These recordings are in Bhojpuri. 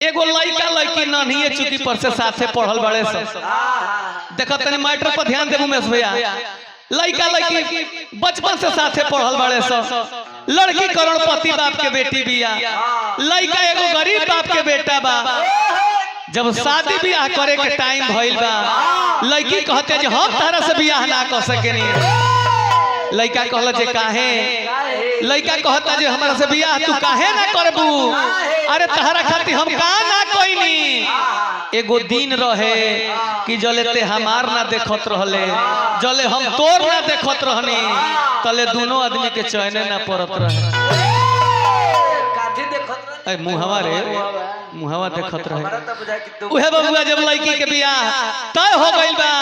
एगो लड़का लड़की नन्हिए चुकी पर से साथे पढ़ल बड़े सब देखो तनी मैटर पर ध्यान दे उमेश भैया। लड़का लड़की बचपन से साथे पढ़ल बड़े सब। लड़की करोड़पति बाप के बेटी बिया, लड़का एगो गरीब बाप के बेटा बा। जब शादी ब्याह करे के टाइम भइल बा, लड़की कहते जे हम तारा से ब्याह ना कर सकेनी। लड़का कहल जे काहे? लड़का कहता जे हमरा से ब्याह तू काहे ना करबू? अरे तहरा खातिर हम का ना कोईनी। एगो दिन रहे कि जले ते हमार ना देखत रहले, जले हम तोर ना देखत रहनी, तले दोनों आदमी के चैन ना पड़त रहे। काठी देखत रहे मुहवा रे मुहवा देखत रहे। उहे बबुआ जब लड़की के ब्याह तय हो गइल बा,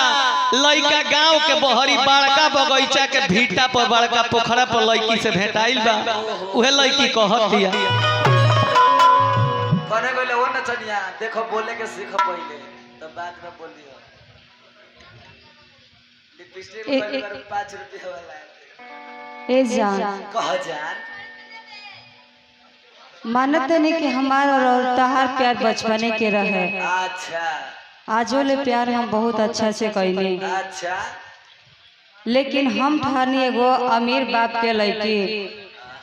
लड़का गांव के बहरी बड़का बगीचा के भीटा पर बड़का पोखरा पर लड़की से भेटाइल बा। उहे लड़की कहत दिया कने गइले ओ नचनिया देखो बोले के सीख पहिले तब बाद में बोलियो। लिपस्टिक पर 5 रुपया वाला ए जान कह जान मानत नहीं कि हमार और तहार प्यार बचपने के रहे। अच्छा आजो ले प्यार हम बहुत अच्छा से कैली, अच्छा लेकिन हम ठानी एगो अमीर बाप के लड़की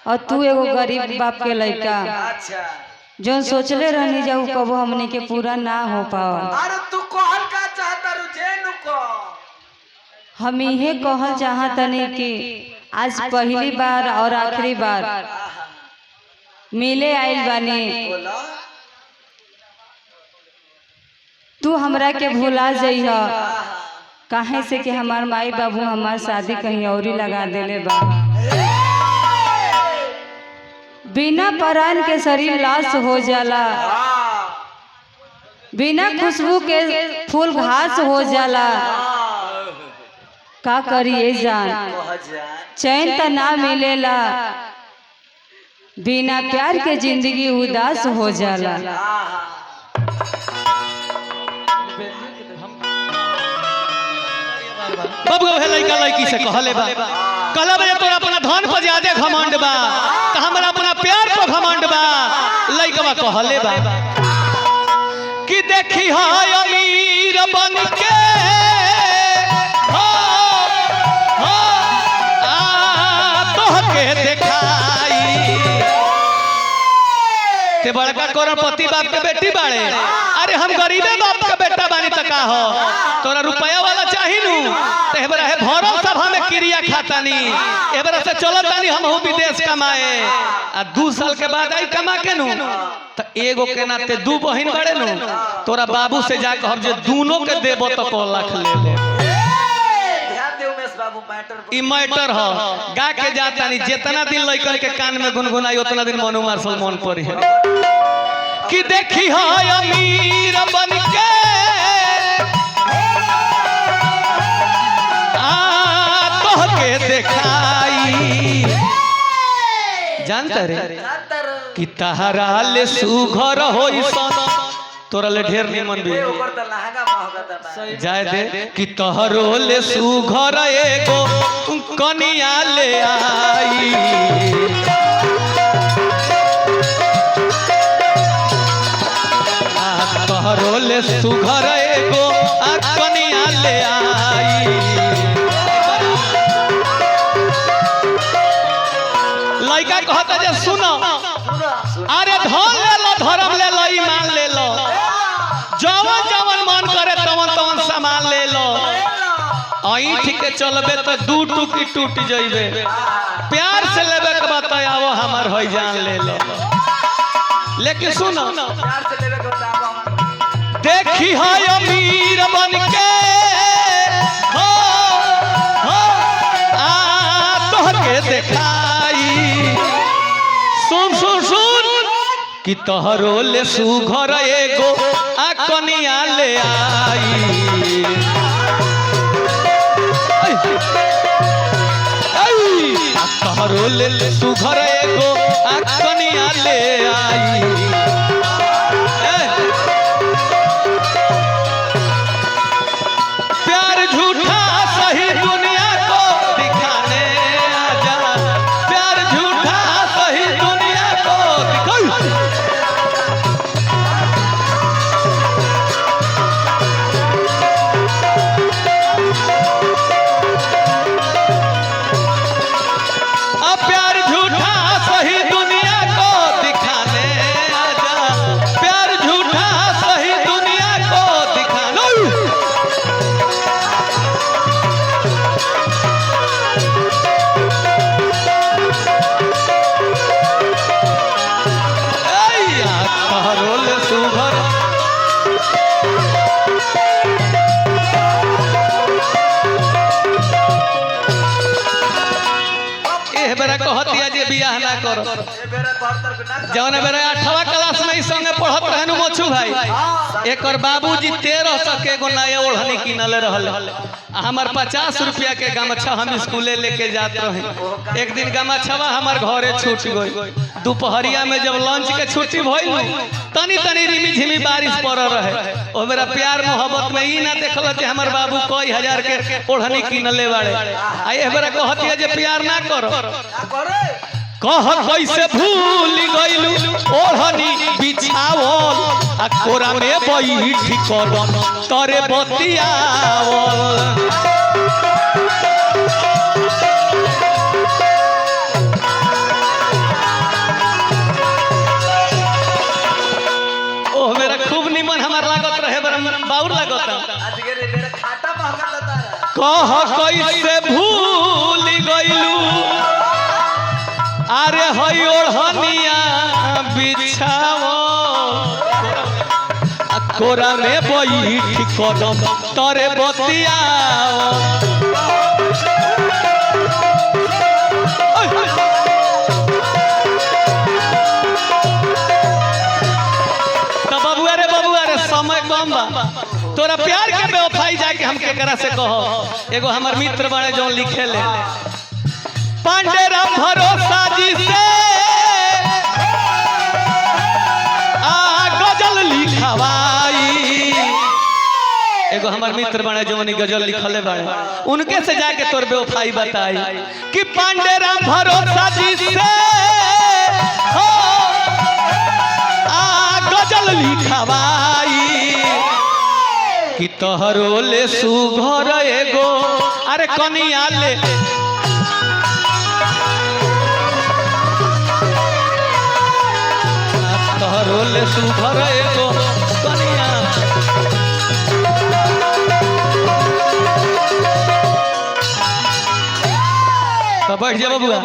और तू एगो गरीब बाप के लड़का। अच्छा जो सोचले रहनी जाऊ कबो हमनी के पूरा ना हो पाओ। अरे तू कहल का चाहता रु जेनु को हम इहे कहल चाहतनी कि आज पहली बार और आखिरी बार मिले आइल बानी। बोलो तू हमरा के भुला जइह, काहे से कि हमार माई बाबू हमार शादी कहीं और ही लगा देले बा। बिना परान के शरीर लाश हो जाला, बिना खुशबू के फूल घास हो जाला। का करिए जान, कह जान चैन त ना मिलेला, बिना प्यार के जिंदगी उदास हो जाला। बबुआ उहे लड़का लड़की से कहले बा, कहले बा तोरा अपना धन पर ज्यादा घमंड बा, त हमरा अपना प्यार पर घमंड बा। लड़का कहले बा कि देखी हाय अमीर बन के तोहके देखाई। ते बड़का करोड़पति बाप के बेटी बाड़े, अरे हम गरीबे बाप के बेटा बानी त का हो? तोरा रुपया वाला चाही नु ते हेबरा है भरल सभा में क्रिया खातानी, एबरा से चलतानी हम विदेश कमाए। आ 2 साल के बाद आई कमा के नु त एगो के नाते 2 बहिन बड़े नु, तोरा बाबू से जा कहब जे दोनों के देबो त 1 लाख ले ले। ध्यान दे उमेश बाबू मैटर ई मैटर ह गा के जातानी, जितना दिन लइकन के कान में गुनगुनाई उतना दिन मनु मार्शल मन पड़ी है कि देखी हाय अमीर बन के तोहके देखाई। जानता रे कि तहरा ले सुघर होई सन, तोरा ले ढेर निमन भी ओकर त लहंगा महंगा बा जाय दे कि तहरो ले सुघर एगो कनिया ले आई। तहरो ले सुघर एगो कनिया ले आई। लड़का कहता जे सुनो, अरे धन ले लो, धर्म ले लो, ईमान ले लो, जवन जवन मन करे तवन तवन सामान ले लो। ऐठ के चलबे तो 2 टुकी टूट जइबे, प्यार से लेबे के बताओ हमर होई जान ले लो। लेकिन सुनो, प्यार से लेवे के बताबो हम देखी हाय अमीर बन के हो तोहके देखाई। सुन सुन सुन कि तोहरो ले सुघर एगो कनिया ले आई। तोहरो ले सुघर एगो कनिया ले आई। प्यार झूठा सही दुनिया को दिखाने आजा, प्यार झूठा सही दुनिया को दिखा। बियाह ना करो ए बेरा तोहर के ना जौन बेरा 8वां क्लास में इस संगे पढ़त रहनु मोछू भाई एकर बाबूजी 1300 के एगो नया ओढ़नी किनले रहल हमर 50 रुपया के गमछा हम स्कूले लेके जात रहे एक दिन गमछवा हमर घरे छूट गई दोपहरिया में जब लंच के छुट्टी भइल तनी तनी रिमी झिमी बारिश पड़ रहे ओ मेरा प्यार मोहब्बत में ई ना देखल जे हमर बाबू कई हजार के ओढ़नी किनले बाड़े आ ए बेरा कहत है जे प्यार ना करो ना करे कह कैसे भूल गइलू ओढ़नी बिछावल आ कोरा में बैठ कदम तोरे बतियावल ओह मेरा खूब निमन हमार लागत रहे बाउर लागत आज के रे बेरा खाटा महंगा लता रे कह कैसे भूल गइलू अरे हई ओढ़निया बिछावो कोरा में बैठ कदम तोरे बतियाओ तो बबुआ रे समय कम बा तोरा प्यार के बेवफाई जाके हम केकरा से कहो एगो हमर मित्र बड़े जो लिखे ले पांडे राम भरोसा जी से गजल लिखवाई एगो हमार मित्र बने जो गजल लिखले बाड़े उनके से जाके तोर बेवफाई बताई कि पांडे राम भरोसा जी से गजल लिखवाई कि तोहरो ले सुघर एगो अरे कनिया ले रोले सुभर एगो कनिया तो बैठ जा बबुआ